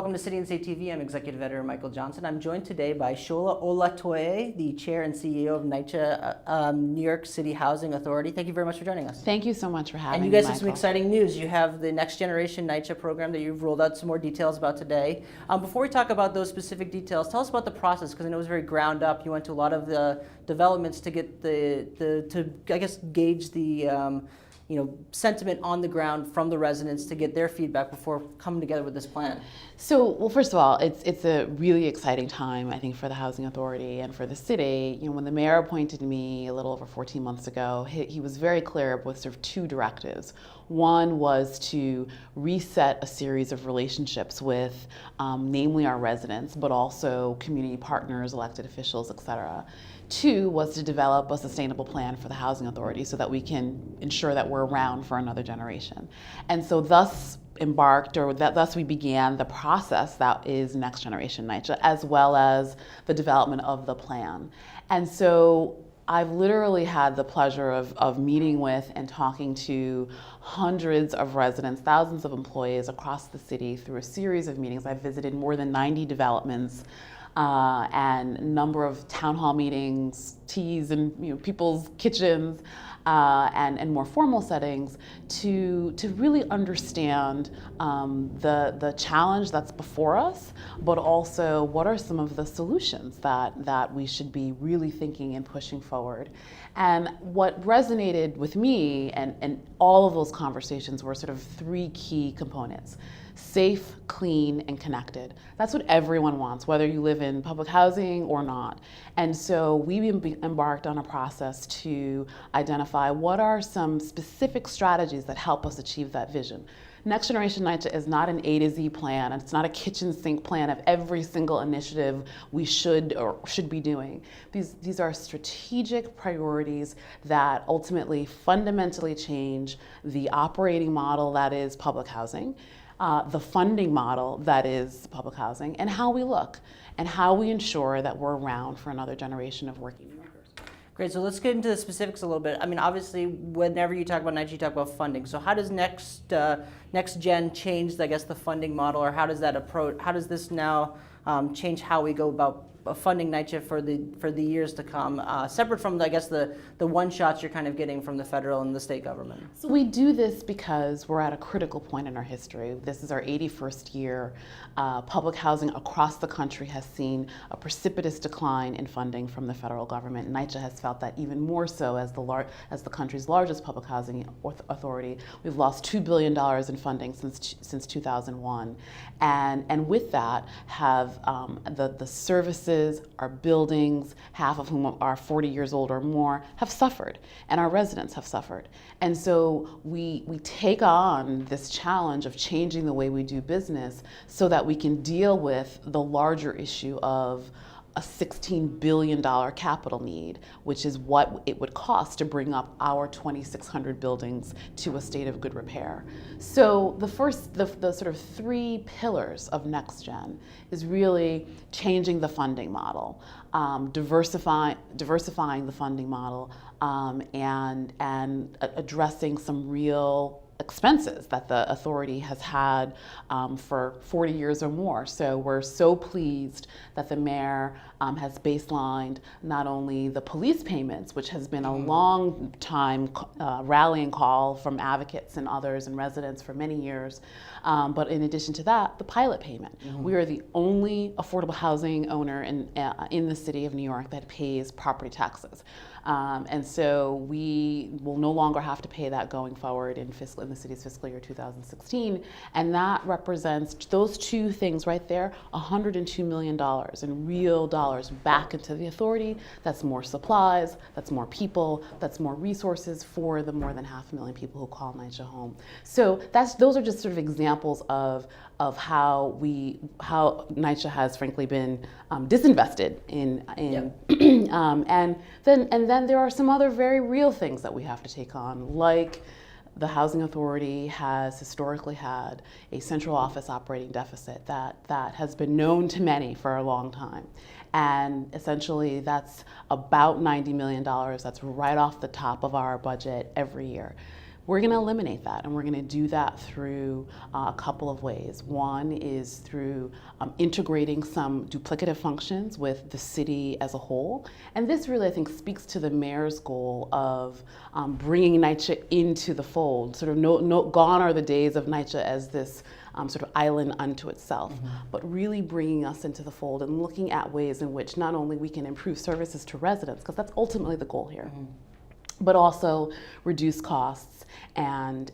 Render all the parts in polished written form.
welcome to City and State TV. I'm Executive Editor Michael Johnson. I'm joined today by Shola Olatoye, the Chair and CEO of NYCHA, New York City Housing Authority. Thank you very much for joining us. Thank you so much for having me, And you guys Michael. have some exciting news. You have the Next Generation NYCHA program that you've rolled out some more details about today. Before we talk about those specific details, tell us about the process, because I know it was very ground up. You went to a lot of the developments to get gauge the sentiment on the ground from the residents to get their feedback before coming together with this plan. So, well, first of all, it's a really exciting time, I think, for the Housing Authority and for the city. When the mayor appointed me a little over 14 months ago, he was very clear with sort of two directives. One was to reset a series of relationships with, namely our residents, but also community partners, elected officials, et cetera. Two was to develop a sustainable plan for the Housing Authority so that we can ensure that we're around for another generation. And so thus we began the process that is Next Generation NYCHA, as well as the development of the plan. And so I've literally had the pleasure of meeting with and talking to hundreds of residents, thousands of employees across the city through a series of meetings. I've visited more than 90 developments and a number of town hall meetings, teas in people's kitchens, and more formal settings to really understand the challenge that's before us, but also what are some of the solutions that we should be really thinking and pushing forward. And what resonated with me and all of those conversations were sort of three key components: safe, clean, and connected. That's what everyone wants, whether you live in public housing or not. And so we embarked on a process to identify what are some specific strategies that help us achieve that vision. Next Generation NYCHA is not an A to Z plan, and it's not a kitchen sink plan of every single initiative we should be doing. These are strategic priorities that ultimately fundamentally change the operating model that is public housing, the funding model that is public housing, and how we look, and how we ensure that we're around for another generation of working New Yorkers. Great, so let's get into the specifics a little bit. I mean, obviously, whenever you talk about NYCHA, you talk about funding. So how does Next Gen change, I guess, the funding model, or how does that approach? How does this now change how we go about funding NYCHA for the years to come, separate from, I guess, the one shots you're kind of getting from the federal and the state government? So we do this because we're at a critical point in our history. This is our 81st year. Public housing across the country has seen a precipitous decline in funding from the federal government. NYCHA has felt that even more so as the country's largest public housing authority. We've lost $2 billion in funding since 2001, and with that have the services, our buildings, half of whom are 40 years old or more, have suffered, and our residents have suffered. And so we take on this challenge of changing the way we do business so that we can deal with the larger issue of a $16 billion capital need, which is what it would cost to bring up our 2,600 buildings to a state of good repair. So the sort of three pillars of Next Gen is really changing the funding model, diversifying the funding model, and addressing some real expenses that the authority has had for 40 years or more. So we're so pleased that the mayor has baselined not only the police payments, which has been a long time rallying call from advocates and others and residents for many years, but in addition to that, the pilot payment. We are the only affordable housing owner in the city of New York that pays property taxes. And so we will no longer have to pay that going forward in the city's fiscal year 2016. And that represents, those two things right there, $102 million in real dollars back into the authority. That's more supplies, that's more people, that's more resources for the more than 500,000 people who call NYCHA home. So those are just sort of examples of how NYCHA has frankly been disinvested in Yep. and then there are some other very real things that we have to take on, like the Housing Authority has historically had a central office operating deficit that has been known to many for a long time. And essentially that's about $90 million. That's right off the top of our budget every year. We're going to eliminate that, and we're going to do that through a couple of ways. One is through integrating some duplicative functions with the city as a whole. And this really, I think, speaks to the mayor's goal of bringing NYCHA into the fold. Sort of gone are the days of NYCHA as this sort of island unto itself, but really bringing us into the fold and looking at ways in which not only we can improve services to residents, because that's ultimately the goal here, but also reduce costs and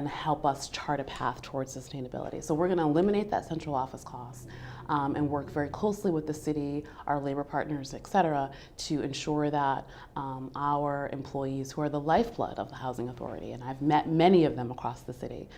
help us chart a path towards sustainability. So we're going to eliminate that central office cost and work very closely with the city, our labor partners, et cetera, to ensure that our employees, who are the lifeblood of the Housing Authority, and I've met many of them across the city,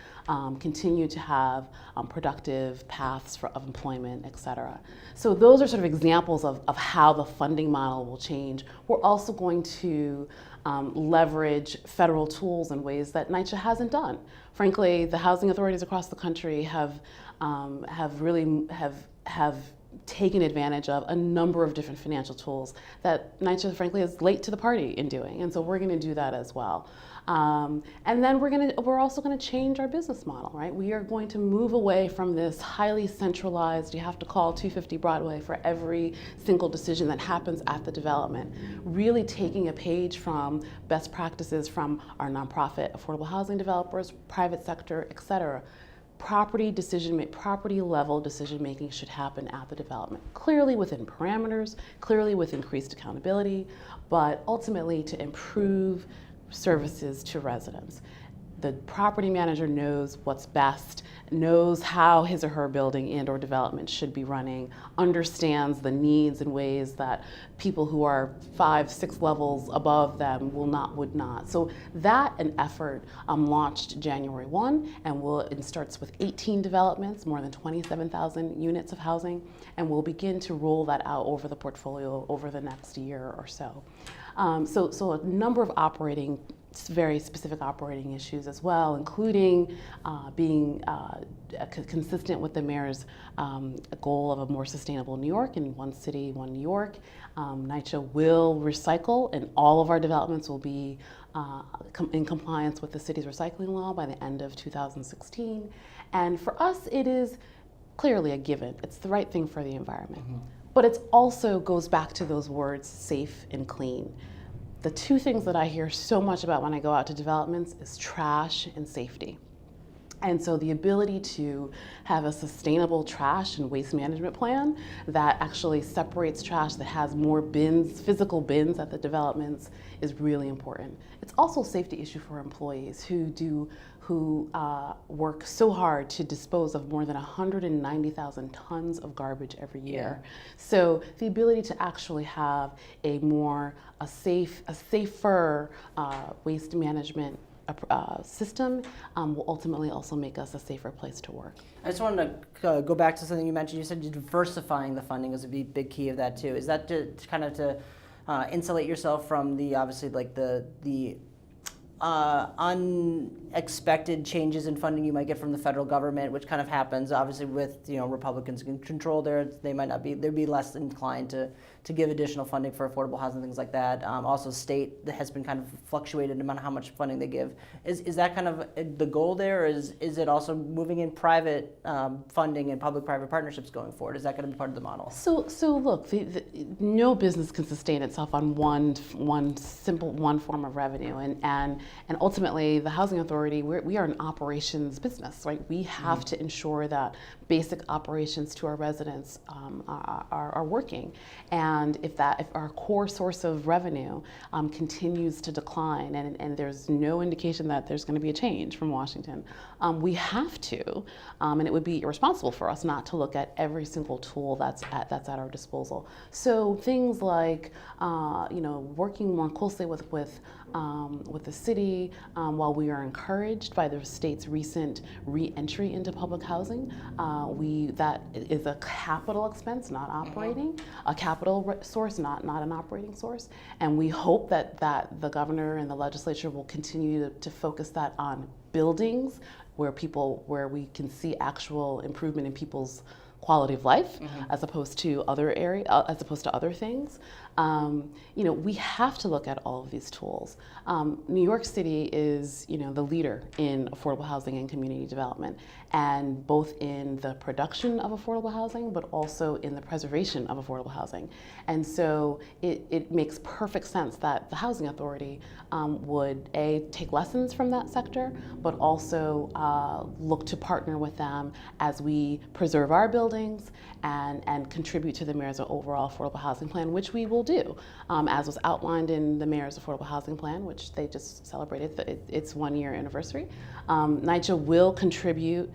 continue to have productive paths of employment, et cetera. So those are sort of examples of how the funding model will change. We're also going to leverage federal tools in ways that NYCHA hasn't done. Frankly, the housing authorities across the country have taken advantage of a number of different financial tools that NYCHA, frankly, is late to the party in doing, and so we're going to do that as well. And then we're also going to change our business model, right? We are going to move away from this highly centralized, you have to call 250 Broadway for every single decision that happens at the development, really taking a page from best practices from our nonprofit affordable housing developers, private sector, et cetera. Property level decision making should happen at the development, clearly within parameters, clearly with increased accountability, but ultimately to improve services to residents. The property manager knows what's best, knows how his or her building and or development should be running, understands the needs in ways that people who are 5, 6 levels above them would not. So that an effort launched January 1, and it starts with 18 developments, more than 27,000 units of housing, and we'll begin to roll that out over the portfolio over the next year or so. So a number of very specific operating issues as well, including being consistent with the mayor's goal of a more sustainable New York, in one city, one New York. NYCHA will recycle, and all of our developments will be in compliance with the city's recycling law by the end of 2016. And for us, it is clearly a given. It's the right thing for the environment. But it also goes back to those words, safe and clean. The two things that I hear so much about when I go out to developments is trash and safety. And so the ability to have a sustainable trash and waste management plan that actually separates trash, that has more bins, physical bins at the developments, is really important. It's also a safety issue for employees who work so hard to dispose of more than 190,000 tons of garbage every year. So the ability to actually have a safer waste management system will ultimately also make us a safer place to work. I just wanted to go back to something you mentioned. You said diversifying the funding is a big key of that too. Is that to kind of to insulate yourself from the obviously like the unexpected changes in funding you might get from the federal government, which kind of happens obviously with Republicans in control there. They'd be less inclined to give additional funding for affordable housing, things like that. Also, state has been kind of fluctuated amount of how much funding they give. Is that kind of the goal there, or is it also moving in private funding and public-private partnerships going forward? Is that going to be part of the model? So look, no business can sustain itself on one form of revenue, and ultimately the housing authority, we are an operations business, right? We have to ensure that basic operations to our residents are working, and if our core source of revenue continues to decline, and there's no indication that there's going to be a change from Washington, we have to, and it would be irresponsible for us not to look at every single tool that's at our disposal. So things like working more closely with the city, while we are encouraged by the state's recent re-entry into public housing, that is a capital expense, not operating, a capital source, not an operating source. And we hope that the governor and the legislature will continue to focus that on buildings where we can see actual improvement in people's quality of life as opposed to other things. We have to look at all of these tools. New York City is, the leader in affordable housing and community development, and both in the production of affordable housing, but also in the preservation of affordable housing. And so it makes perfect sense that the Housing Authority would take lessons from that sector, but also look to partner with them as we preserve our buildings and contribute to the mayor's overall affordable housing plan, which we will do, as was outlined in the mayor's affordable housing plan, which they just celebrated its 1-year anniversary. NYCHA will contribute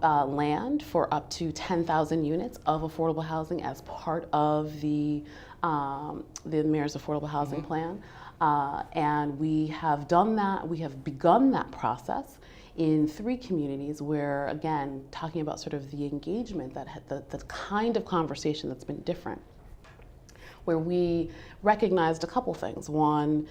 land for up to 10,000 units of affordable housing as part of the mayor's affordable housing plan. And we have done that, we have begun that process in 3 communities where, again, talking about sort of the engagement, the kind of conversation that's been different, where we recognized a couple things. One,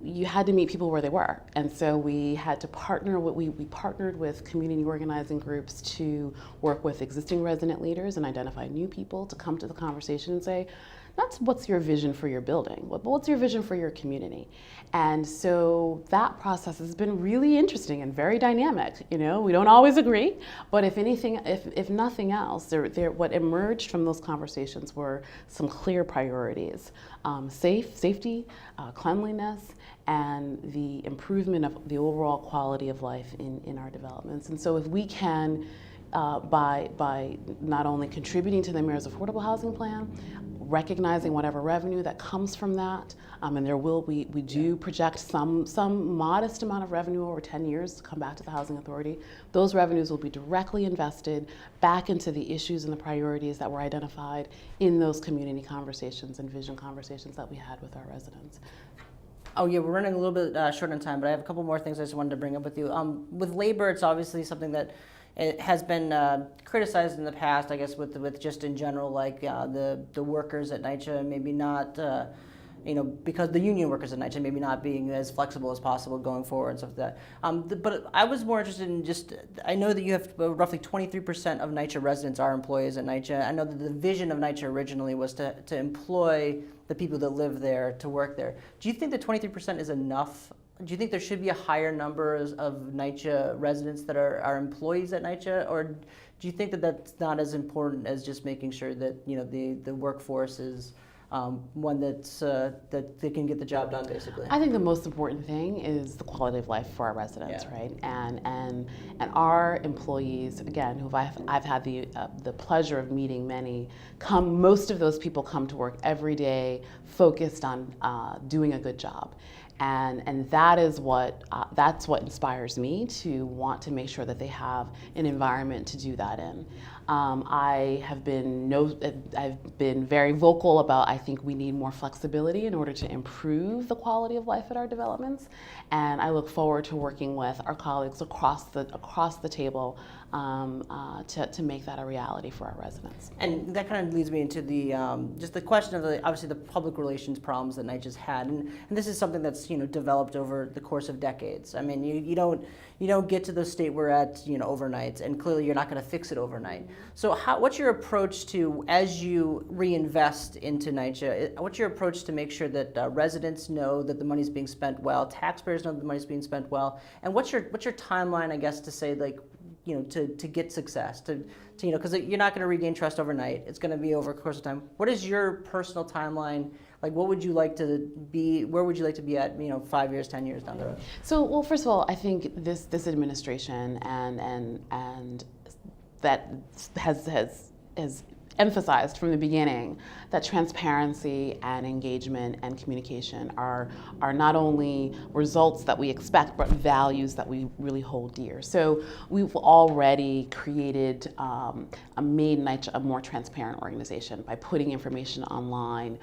you had to meet people where they were. And so we had to partner with, we partnered with community organizing groups to work with existing resident leaders and identify new people to come to the conversation and say, not what's your vision for your building, but what's your vision for your community? And so that process has been really interesting and very dynamic. We don't always agree, but if anything, if nothing else, what emerged from those conversations were some clear priorities: safety, cleanliness, and the improvement of the overall quality of life in our developments. And so if we can, by not only contributing to the mayor's affordable housing plan, recognizing whatever revenue that comes from that, and we do project some modest amount of revenue over 10 years to come back to the Housing Authority. Those revenues will be directly invested back into the issues and the priorities that were identified in those community conversations and vision conversations that we had with our residents. Oh yeah, we're running a little bit short on time, but I have a couple more things I just wanted to bring up with you. With labor, it's obviously something that it has been criticized in the past, I guess, with just in general, like the workers at NYCHA maybe not, because the union workers at NYCHA maybe not being as flexible as possible going forward and stuff like that. But I was more interested in I know that you have roughly 23% of NYCHA residents are employees at NYCHA. I know that the vision of NYCHA originally was to employ the people that live there to work there. Do you think that 23% is enough? Do you think there should be a higher number of NYCHA residents that are employees at NYCHA, or do you think that that's not as important as just making sure that the workforce is one that they can get the job done, basically? I think the most important thing is the quality of life for our residents, right? And our employees, again, who I've had the pleasure of meeting many, most of those people come to work every day focused on doing a good job. And that is that's what inspires me to want to make sure that they have an environment to do that in. I've been very vocal about, I think we need more flexibility in order to improve the quality of life at our developments, and I look forward to working with our colleagues across the table to make that a reality for our residents. And that kind of leads me into just the question of obviously the public relations problems that NYCHA's had, and this is something that's developed over the course of decades. I mean, you don't get to the state we're at overnight, and clearly you're not going to fix it overnight. So what's your approach to, as you reinvest into NYCHA, what's your approach to make sure that residents know that the money's being spent well, taxpayers know that the money's being spent well, and what's your timeline, I guess, to say, like, to get success, because you're not going to regain trust overnight. It's going to be over the course of time. What is your personal timeline? Like, what would you like to be? Where would you like to be at? 5 years, 10 years down the road. So, well, first of all, I think this administration and that has emphasized from the beginning that transparency and engagement and communication are not only results that we expect, but values that we really hold dear. So we've already created, made NYCHA a more transparent organization by putting information online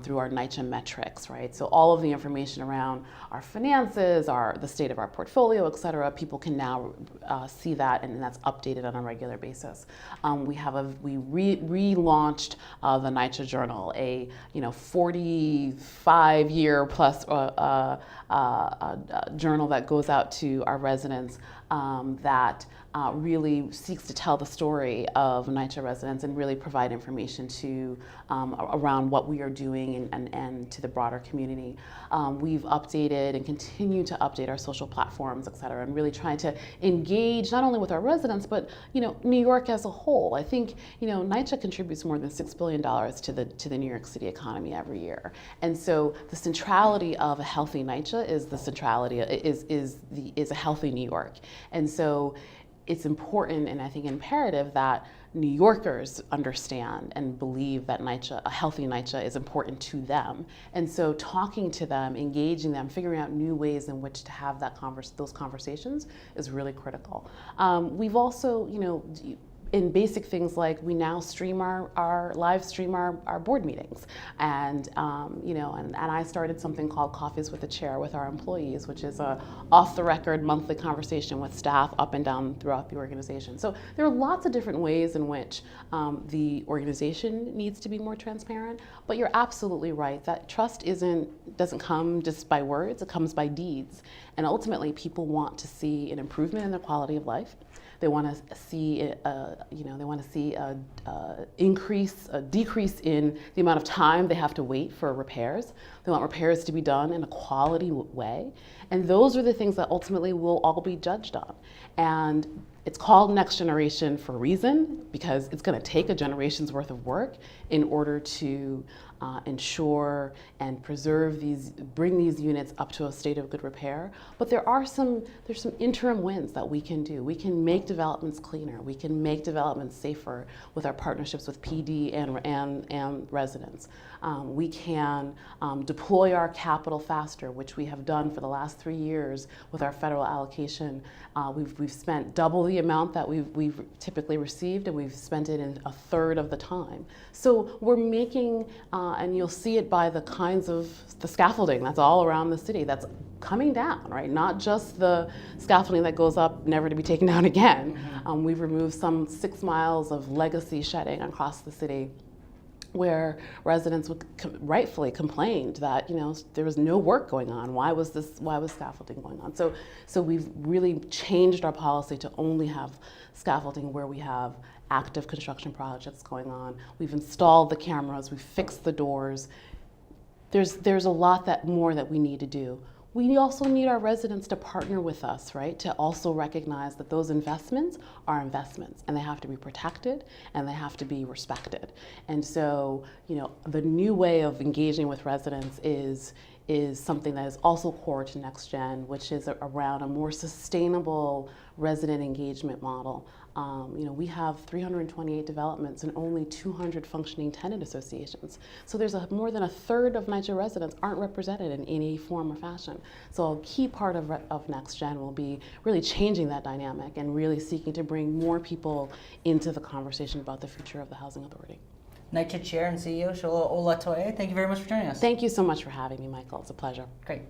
through our NYCHA metrics, right? So all of the information around our finances, the state of our portfolio, et cetera, people can now see that, and that's updated on a regular basis. We relaunched the NYCHA Journal, a 45-year plus journal that goes out to our residents that really seeks to tell the story of NYCHA residents and really provide information to around what we are doing and to the broader community. We've updated and continue to update our social platforms, et cetera, and really trying to engage not only with our residents, but New York as a whole. I think NYCHA contributes more than $6 billion to the New York City economy every year, and so the centrality of a healthy NYCHA is the centrality is a healthy New York, and so it's important and I think imperative that New Yorkers understand and believe that NYCHA, a healthy NYCHA, is important to them. And so talking to them, engaging them, figuring out new ways in which to have those conversations is really critical. We've also, in basic things like we now stream our live stream our board meetings, and and I started something called Coffees with the Chair with our employees, which is a off-the-record monthly conversation with staff up and down throughout the organization. So there are lots of different ways in which the organization needs to be more transparent. But you're absolutely right that trust doesn't come just by words; it comes by deeds. And ultimately, people want to see an improvement in their quality of life. They want to see, a decrease in the amount of time they have to wait for repairs. They want repairs to be done in a quality way. And those are the things that ultimately we'll all be judged on. And it's called Next Generation for a reason, because it's going to take a generation's worth of work in order to ensure and bring these units up to a state of good repair. But there's some interim wins that we can do. We can make developments cleaner. We can make developments safer with our partnerships with PD and residents. We can deploy our capital faster, which we have done for the last 3 years with our federal allocation. We've spent double the amount that we've typically received, and we've spent it in a third of the time. So we're making, and you'll see it by the kinds of the scaffolding that's all around the city that's coming down, right? Not just the scaffolding that goes up never to be taken down again. We've removed some 6 miles of legacy shedding across the city, where residents rightfully complained that there was no work going on. Why was scaffolding going on? So we've really changed our policy to only have scaffolding where we have active construction projects going on. We've installed the cameras. We've fixed the doors. There's a lot more that we need to do. We also need our residents to partner with us, right? To also recognize that those investments are investments, and they have to be protected and they have to be respected. And so, the new way of engaging with residents is something that is also core to Next Gen, which is around a more sustainable resident engagement model. We have 328 developments and only 200 functioning tenant associations. So there's more than a third of NYCHA residents aren't represented in any form or fashion. So a key part of Next Gen will be really changing that dynamic and really seeking to bring more people into the conversation about the future of the Housing Authority. NYCHA Chair and CEO Shola Olatoye, thank you very much for joining us. Thank you so much for having me, Michael. It's a pleasure. Great.